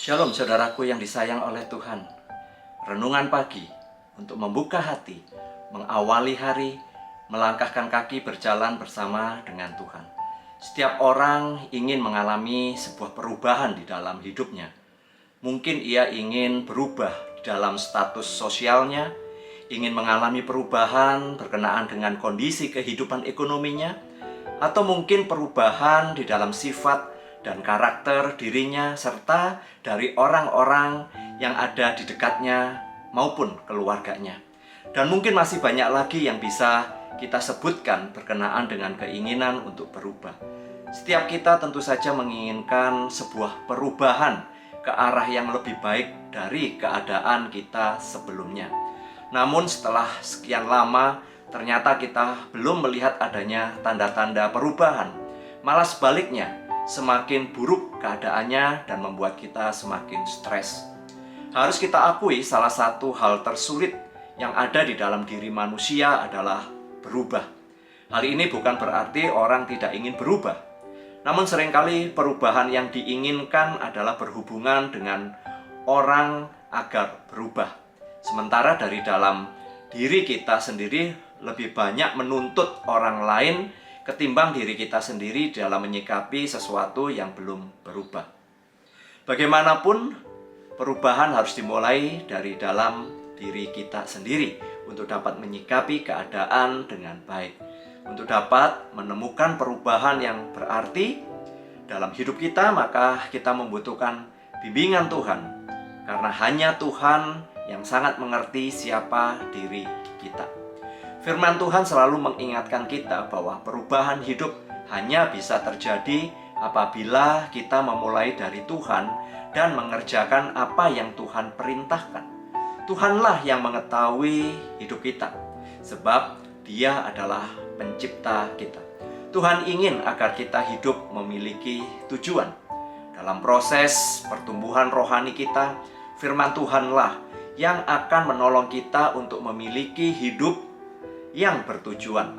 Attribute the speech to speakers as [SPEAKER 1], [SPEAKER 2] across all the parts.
[SPEAKER 1] Shalom saudaraku yang disayang oleh Tuhan. Renungan pagi untuk membuka hati, mengawali hari, melangkahkan kaki berjalan bersama dengan Tuhan. Setiap orang ingin mengalami sebuah perubahan di dalam hidupnya. Mungkin ia ingin berubah di dalam status sosialnya, ingin mengalami perubahan berkenaan dengan kondisi kehidupan ekonominya, atau mungkin perubahan di dalam sifat dan karakter dirinya serta dari orang-orang yang ada di dekatnya maupun keluarganya. Dan mungkin masih banyak lagi yang bisa kita sebutkan berkenaan dengan keinginan untuk berubah. Setiap kita tentu saja menginginkan sebuah perubahan ke arah yang lebih baik dari keadaan kita sebelumnya. Namun setelah sekian lama ternyata kita belum melihat adanya tanda-tanda perubahan. Malah sebaliknya, semakin buruk keadaannya dan membuat kita semakin stres. Harus kita akui salah satu hal tersulit yang ada di dalam diri manusia adalah berubah. Hal ini bukan berarti orang tidak ingin berubah. Namun seringkali perubahan yang diinginkan adalah berhubungan dengan orang agar berubah. Sementara dari dalam diri kita sendiri lebih banyak menuntut orang lain ketimbang diri kita sendiri dalam menyikapi sesuatu yang belum berubah. Bagaimanapun, perubahan harus dimulai dari dalam diri kita sendiri untuk dapat menyikapi keadaan dengan baik. Untuk dapat menemukan perubahan yang berarti dalam hidup kita, maka kita membutuhkan bimbingan Tuhan. Karena hanya Tuhan yang sangat mengerti siapa diri kita. Firman Tuhan selalu mengingatkan kita bahwa perubahan hidup hanya bisa terjadi apabila kita memulai dari Tuhan dan mengerjakan apa yang Tuhan perintahkan. Tuhanlah yang mengetahui hidup kita, sebab Dia adalah pencipta kita. Tuhan ingin agar kita hidup memiliki tujuan. Dalam proses pertumbuhan rohani kita, firman Tuhanlah yang akan menolong kita untuk memiliki hidup yang bertujuan.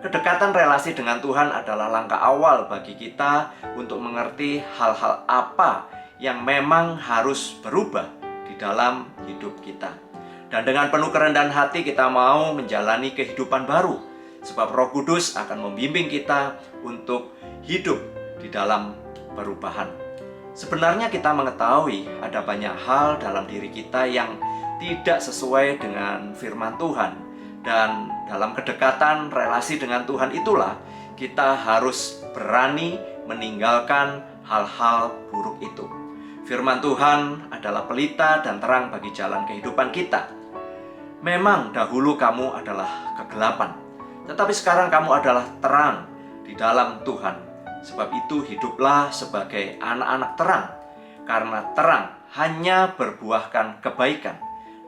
[SPEAKER 1] Kedekatan relasi dengan Tuhan adalah langkah awal bagi kita untuk mengerti hal-hal apa yang memang harus berubah di dalam hidup kita. Dan dengan penuh kerendahan hati kita mau menjalani kehidupan baru, sebab Roh Kudus akan membimbing kita untuk hidup di dalam perubahan. Sebenarnya kita mengetahui ada banyak hal dalam diri kita yang tidak sesuai dengan firman Tuhan. Dan dalam kedekatan relasi dengan Tuhan itulah kita harus berani meninggalkan hal-hal buruk itu. Firman Tuhan adalah pelita dan terang bagi jalan kehidupan kita. Memang dahulu kamu adalah kegelapan, tetapi sekarang kamu adalah terang di dalam Tuhan. Sebab itu hiduplah sebagai anak-anak terang, karena terang hanya berbuahkan kebaikan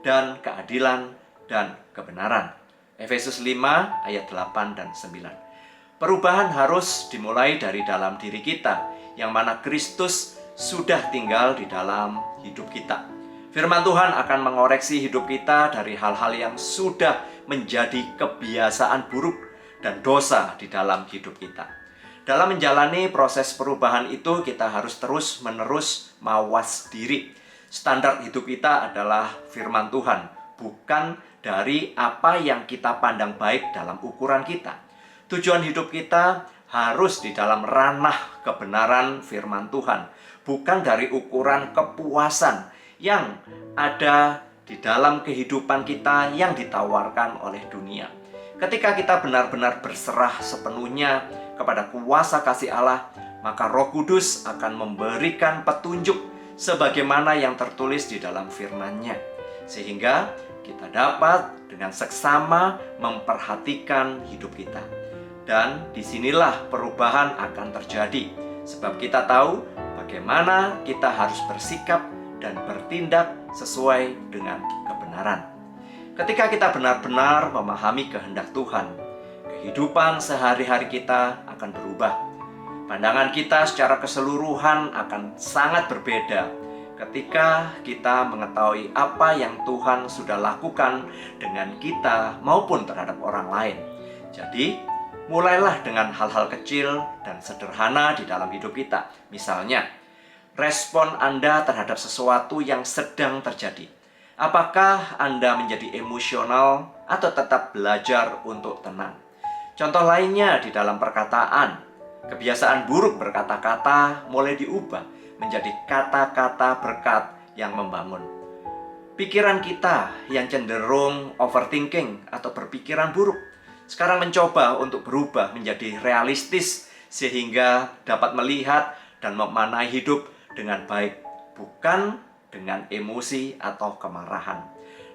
[SPEAKER 1] dan keadilan dan kebenaran. Efesus 5 ayat 8 dan 9. Perubahan harus dimulai dari dalam diri kita, yang mana Kristus sudah tinggal di dalam hidup kita. Firman Tuhan akan mengoreksi hidup kita dari hal-hal yang sudah menjadi kebiasaan buruk dan dosa di dalam hidup kita. Dalam menjalani proses perubahan itu, kita harus terus-menerus mawas diri. Standar hidup kita adalah firman Tuhan, bukan dari apa yang kita pandang baik dalam ukuran kita. Tujuan hidup kita harus di dalam ranah kebenaran firman Tuhan, bukan dari ukuran kepuasan yang ada di dalam kehidupan kita yang ditawarkan oleh dunia. Ketika kita benar-benar berserah sepenuhnya kepada kuasa kasih Allah, maka Roh Kudus akan memberikan petunjuk sebagaimana yang tertulis di dalam firman-Nya, sehingga kita dapat dengan seksama memperhatikan hidup kita. Dan disinilah perubahan akan terjadi, sebab kita tahu bagaimana kita harus bersikap dan bertindak sesuai dengan kebenaran. Ketika kita benar-benar memahami kehendak Tuhan, kehidupan sehari-hari kita akan berubah. Pandangan kita secara keseluruhan akan sangat berbeda ketika kita mengetahui apa yang Tuhan sudah lakukan dengan kita maupun terhadap orang lain. Jadi, mulailah dengan hal-hal kecil dan sederhana di dalam hidup kita. Misalnya, respon Anda terhadap sesuatu yang sedang terjadi. Apakah Anda menjadi emosional atau tetap belajar untuk tenang? Contoh lainnya di dalam perkataan, kebiasaan buruk berkata-kata mulai diubah menjadi kata-kata berkat yang membangun. Pikiran kita yang cenderung overthinking atau berpikiran buruk sekarang mencoba untuk berubah menjadi realistis sehingga dapat melihat dan memaknai hidup dengan baik, bukan dengan emosi atau kemarahan.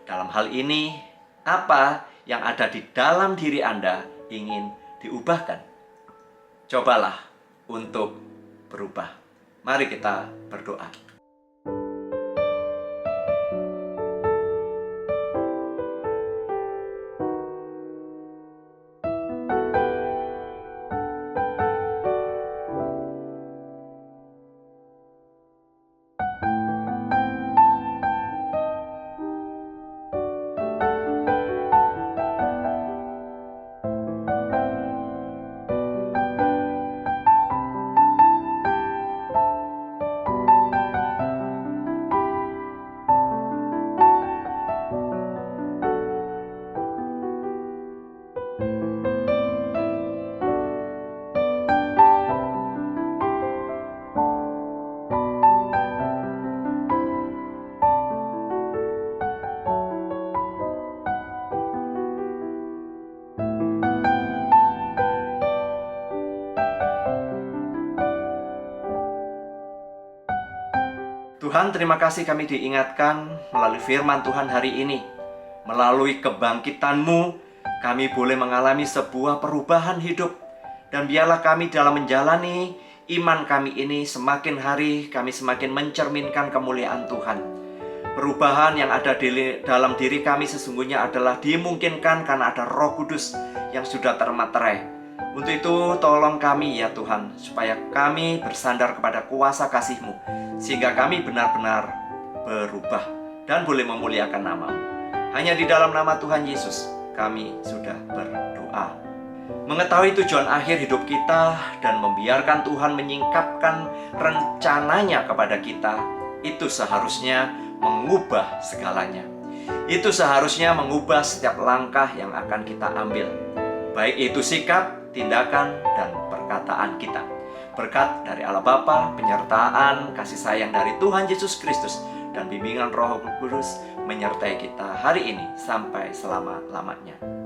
[SPEAKER 1] Dalam hal ini, apa yang ada di dalam diri Anda ingin diubahkan? Cobalah untuk berubah. Mari kita berdoa. Tuhan, terima kasih kami diingatkan melalui firman Tuhan hari ini. Melalui kebangkitan-Mu, kami boleh mengalami sebuah perubahan hidup. Dan biarlah kami dalam menjalani iman kami ini semakin hari kami semakin mencerminkan kemuliaan Tuhan. Perubahan yang ada di dalam diri kami sesungguhnya adalah dimungkinkan karena ada Roh Kudus yang sudah termaterai. Untuk itu tolong kami ya Tuhan, supaya kami bersandar kepada kuasa kasih-Mu, sehingga kami benar-benar berubah dan boleh memuliakan nama-Mu. Hanya di dalam nama Tuhan Yesus kami sudah berdoa. Mengetahui tujuan akhir hidup kita dan membiarkan Tuhan menyingkapkan rencananya kepada kita, itu seharusnya mengubah segalanya. Itu seharusnya mengubah setiap langkah yang akan kita ambil, baik itu sikap, tindakan, dan perkataan kita. Berkat dari Allah Bapa, penyertaan, kasih sayang dari Tuhan Yesus Kristus, dan bimbingan Roh Kudus menyertai kita hari ini sampai selama-lamanya.